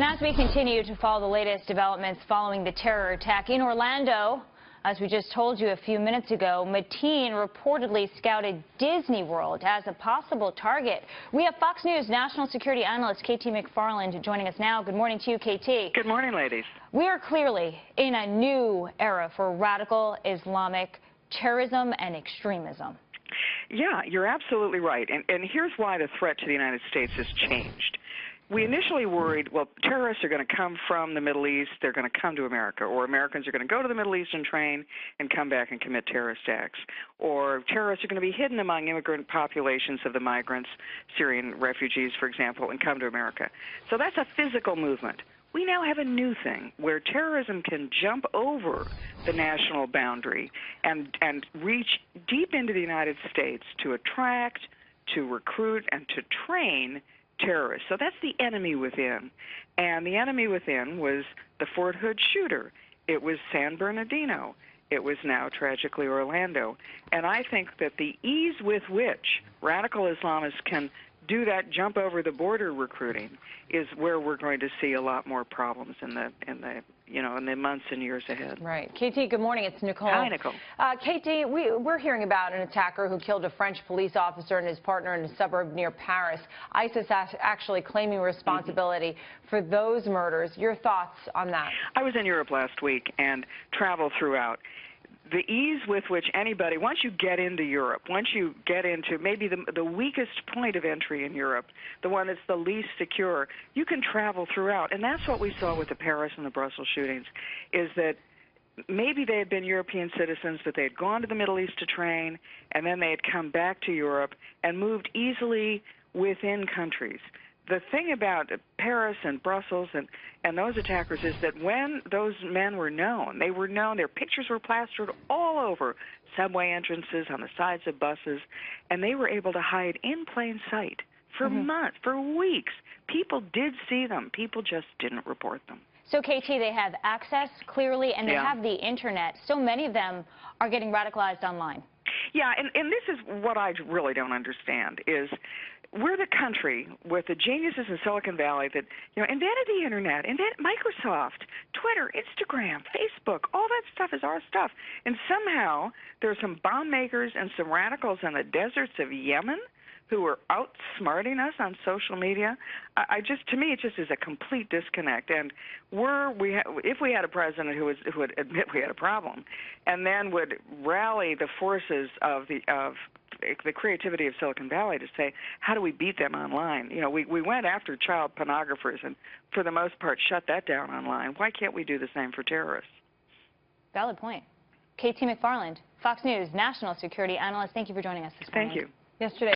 And as we continue to follow the latest developments following the terror attack in Orlando, as we just told you a few minutes ago, Mateen reportedly scouted Disney World as a possible target. We have Fox News national security analyst KT McFarland joining us now. Good morning to you, KT. Good morning, ladies. We are clearly in a new era for radical Islamic terrorism and extremism. Yeah, you're absolutely right. And here's why the threat to the United States has changed. We initially worried, well, terrorists are going to come from the Middle East, they're going to come to America, or Americans are going to go to the Middle East and train and come back and commit terrorist acts, or terrorists are going to be hidden among immigrant populations of the migrants, Syrian refugees, for example, and come to America. So that's a physical movement. We now have a new thing where terrorism can jump over the national boundary and reach deep into the United States to attract, to recruit, and to train terrorists. So that's the enemy within. And the enemy within was the Fort Hood shooter. It was San Bernardino. It was now, tragically, Orlando. And I think that the ease with which radical Islamists can do that jump over the border recruiting is where we're going to see a lot more problems in the months and years ahead. Right. KT, good morning. It's Nicole. Hi, Nicole. KT, we're hearing about an attacker who killed a French police officer and his partner in a suburb near Paris. ISIS actually claiming responsibility for those murders. Your thoughts on that? I was in Europe last week and traveled throughout. The ease with which anybody, once you get into Europe, once you get into maybe the weakest point of entry in Europe, the one that's the least secure, you can travel throughout. And that's what we saw with the Paris and the Brussels shootings, is that maybe they had been European citizens, but they had gone to the Middle East to train, and then they had come back to Europe and moved easily within countries. The thing about Paris and Brussels and those attackers is that when those men were known, their pictures were plastered all over subway entrances, on the sides of buses, and they were able to hide in plain sight for months, for weeks. People did see them. People just didn't report them. So, KT, they have access, clearly, and they have the Internet. So many of them are getting radicalized online. Yeah, and this is what I really don't understand, is we're the country with the geniuses in Silicon Valley that, invented the Internet, invented Microsoft, Twitter, Instagram, Facebook, all that stuff is our stuff. And somehow there are some bomb makers and some radicals in the deserts of Yemen who are outsmarting us on social media. To me, it just is a complete disconnect. And if we had a president who would admit we had a problem, and then would rally the forces of the creativity of Silicon Valley to say, how do we beat them online? We went after child pornographers and, for the most part, shut that down online. Why can't we do the same for terrorists? Valid point. KT McFarland, Fox News national security analyst. Thank you for joining us this morning. Thank you. Yesterday.